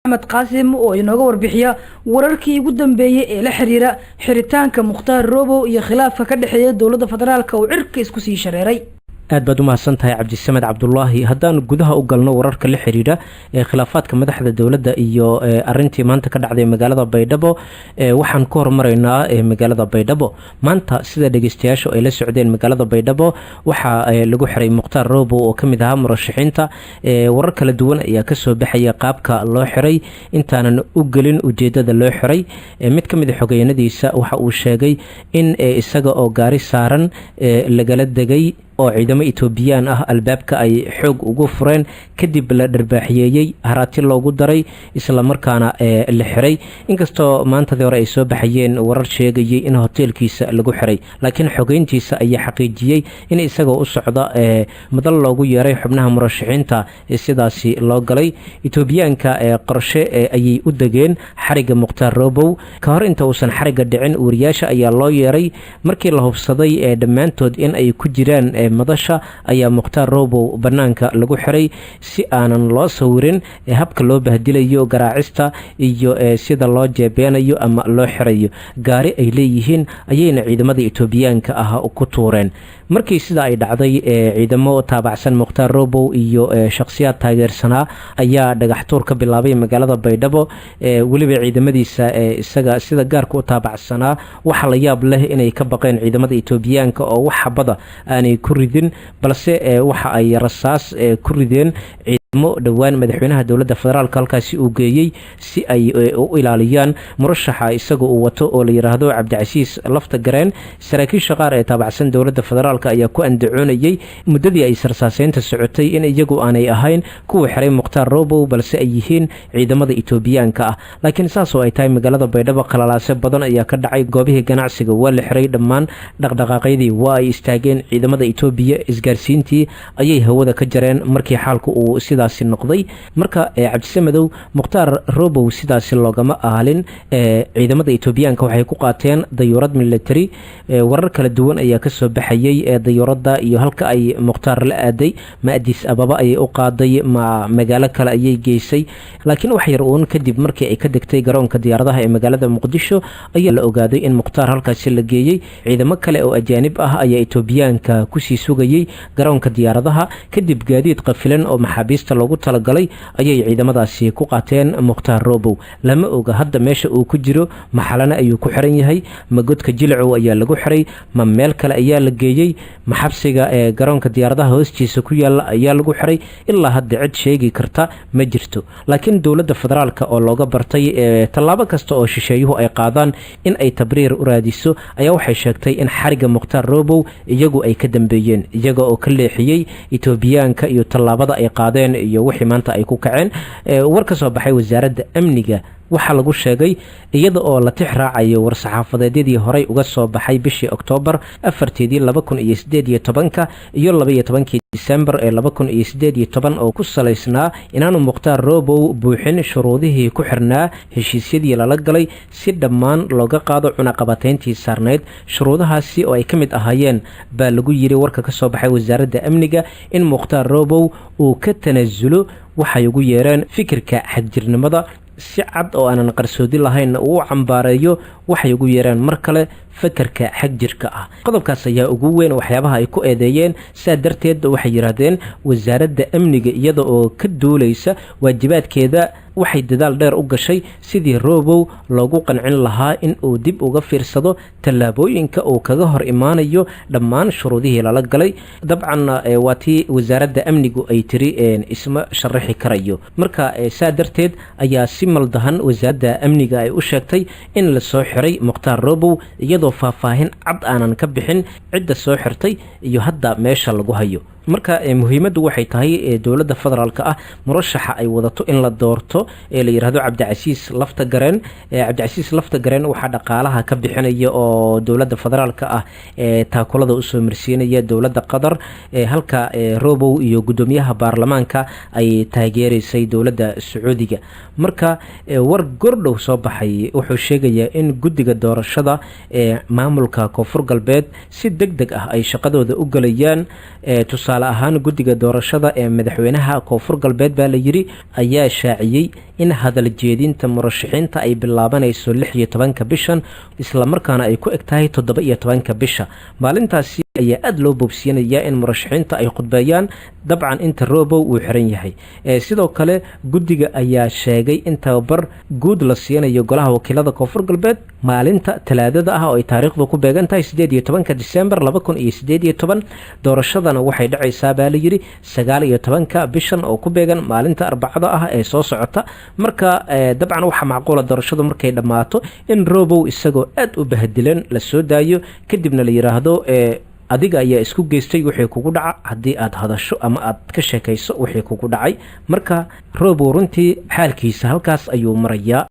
أحمد قاسم وينوغا وربيحيا ورarkii ugu dambeeyay ee la xiriira xiritaanka Mukhtaar Robow iyo khilaafka ka dhaxeeya dawladda federaalka oo cirka isku sii shareeray. aad baad u mahadsantahay cabdisamed cabdullaahi haddaan gudaha u galno wararka la xiriira ee khilaafaadka madaxda dowladda iyo arintii maanta ka dhacday magaalada Baydhabo waxaan ku hormaraynaa magaalada Baydhabo maanta sida dhageystayaashu ay la socdeen magaalada Baydhabo waxa lagu xiray Mukhtaar Robow oo kamid ahaa murashaxiinta warar kala duwan ayaa ka soo baxaya qaabka loo xiray intaanan u gelin ujeedada loo xiray mid kamid ah xogeynadiisa waxa uu sheegay in isaga oo gaari saaran lagala degay oo ciidamo Itoobiyaan ah albaabka ay xoog ugu fureen kadib la dharbaaxiyay haraati loogu daray isla markaana la xiray inkastoo maanta hore ay soo baxayeen warar sheegayay in hoteelkiisa lagu xiray laakiin xogeyntiisa ayaa xaqiijiyay in isaga u socda madal loogu yeeray xubnaha murashaxiinta sidaasi loo galay Itoobiyaanka qorshe ayay u dageen xariga Mukhtaar Robow ka hor inta uusan xariga dhicin wariyaasha ayaa loo yeeray markii la hubsaday dhamaantood in ay ku jiraan madasha ayaa Mukhtaar Robow banaanka lagu xiray si aanan loo sawirin habka loo bahdilayo garaacista iyo sida loo jeebeenayo ama loo xirayo gaari ay leeyihiin ayayna ciidamada Itoobiyaanka ah ku tuureen markii sida ay dhacday ciidamo taabacsan Mukhtaar Robow iyo shakhsiyaad taageersanaa ayaa dhagax tuur ka bilaabay magaalada Baydhabo waliba ciidamadiisa isaga sida gaarka u taabacsanaa waxa la yaab leh inay ka baqeen ciidamada Itoobiyaanka oo wax xabada aanay ku ridin balse waxa ay rasaas ku rideen dhawaan madaxweynaha dawladda federaalka halkaasi uu geeyay si ay u ilaaliyaan murashaxa isaga uu wato oo la yiraahdo Cabdicasiis Laftagareen saraakiisha qaar ee taabacsan dawladda federaalka ayaa ku andacoonayay muddadii ay sarsaasheynta socotay in iyagu aanay ahayn kuwa xiray Mukhtaar Robow balse ay yihiin ciidamada Itoobiyaanka ah laakiin saas oo ay tahay magaalada Baydhabo qalalaase badan ayaa ka dhacay goobihii ganacsiga waa la xiray dhammaan dhaqdhaqaaqyadii waa ay istaageen ciidamada Itoobiya isgaarsiintii ayay hawada ka jareen markii xaalku uu noqday marka cabdisamedow Mukhtaar Robow sidaasi loogama aalin ciidamada Itoobiyaanka waxay ku qaateen dayuurad military warar kala duwan ayaa ka soo baxayay dayuuradda iyo halka ay Mukhtaar la aaday ma Addis Ababa ay u qaaday ma magaalo kale ayay geysay laakiin wax yar uun kadib markii ay ka degtay garoonka diyaaradaha ee magaalada Muqdisho ayaa la ogaaday in Mukhtaar halkaasi la geeyay ciidamo kale oo ajaanib ah ayaa Itoobiyaanka ku sii sugayay garoonka diyaaradaha kadib gaadiid qafilan oo maxaabiista loogu talagalay ayay ciidamadaasi ku qaateen Mukhtaar Robow lama oga hadda meesha uu ku jiro maxalana ayuu ku xiran yahay magodka Jilcow ayaa lagu xiray ma meel kale ayaa la geeyay maxabsiga garoonka diyaaradaha hoostiisa ku yaala ayaa lagu xiray ilaa hadda cid sheegi karta ma jirto laakiin dawladda federaalka oo looga bartay talaabo kasta oo shisheeyuhu ay qaadaan in ay tabriir u raadiso ayaa waxay sheegtay in xariga Mukhtaar Robow iyagu ay ka dambeeyeen iyaga oo ka leexiyay Itoobiyaanka iyo talaabada ay qaadeen iyo wixii maanta ay ku kaceen war ka soo baxay wasaaradda amniga waxa lagu sheegay iyada oo la tix raacayo war saxaafadeedii horey uga soo baxay bishii Oktoobar 4 2018 iyo 12 December 2018 oo ku saleysnaa inaanu Mukhtaar Robow buuxin shuruudihii ku xirnaa heshiisyadii lala galay si dhammaan looga qaado cunaqabatayntii saarneed shuruudahaasi oo ay kamid ahaayeen baa lagu yiri warka ka soo baxay wasaaradda amniga in Mukhtaar Robow uu ka tanaasulo waxay ugu yeereen fikirka xadjirnimada si cad oo aanan qarsoodi lahayn uu cambaareeyo waxay ugu yeereen mar kale fakarka xagjirka ah qodobkaas ayaa ugu weyn waxyaabaha ay ku eedeeyeen saa darteed waxay yiraahdeen wasaaradda amniga iyada oo ka duuleysa waajibaadkeeda waxay dadaal dheer u gashay sidii Robow loogu qancin lahaa in uu dib uga fiirsado talaabooyinka uu kaga hor imaanayo dhammaan shuruudihii lala galay dabcan waatii wasaaradda amnigu ay tiri isma sharaxi karayo marka saa darteed ayaa si maldahan wasaaradda amniga ay u sheegtay in la soo xiray Mukhtaar Robow iyadoo faahfaahin cad aanan ka bixin cidda soo xirtay iyo hadda meesha lagu hayo marka muhiimadu waxay tahay dawladda federaalka ah murashaxa ay wadato in la doorto la yiraahdo Cabdicasiis Laftagareen waxa dhaqaalaha ka bixinaya oo dawladda federaalka ah taakulada u soo marsiinaya dawladda Qatar halka Robow iyo gudoomiyaha baarlamaanka ay taageereysay dawladda Sacuudiga marka war gordhow soo baxay wuxuu sheegayaa in guddiga doorashada maamulka Koonfur Galbeed si degdeg ah ay shaqadooda u galayaan tusaale ahaan guddiga doorashada ee madaxweynaha koonfur galbeed baa la yidhi ayaa shaaciyey in hadal jeedinta murashaxiinta ay bilaabanayso 16 bishan islamarkaana ay ku eg tahay 17 bisha maalintaasi ayaa aada loo boobsiinayaa in murashaxiinta ay khudbeeyaan dabcan inta Robow uu xiran yahay sidoo kale guddiga ayaa sheegay in tababar guud la siinayo golaha wakiilada koonfur galbeed maalinta talaadada ah oo ay taariikhdu ku beegan tahay 18 December 2018 doorashadana waxay dhacaysaa baa la yidhi 19 bishan oo ku beegan maalinta arbacada ah ee soo socota marka dabcan waxa macquula doorashadu markay dhammaato in Robow isagoo aad u bahdilan la soo daayo kadibna la yiraahdo adiga ayaa isku geystay wixii kugu dhaca haddii aad hadasho ama aad ka sheekayso wixii kugu dhacay marka Robow runtii xaalkiisa halkaas ayuu marayaa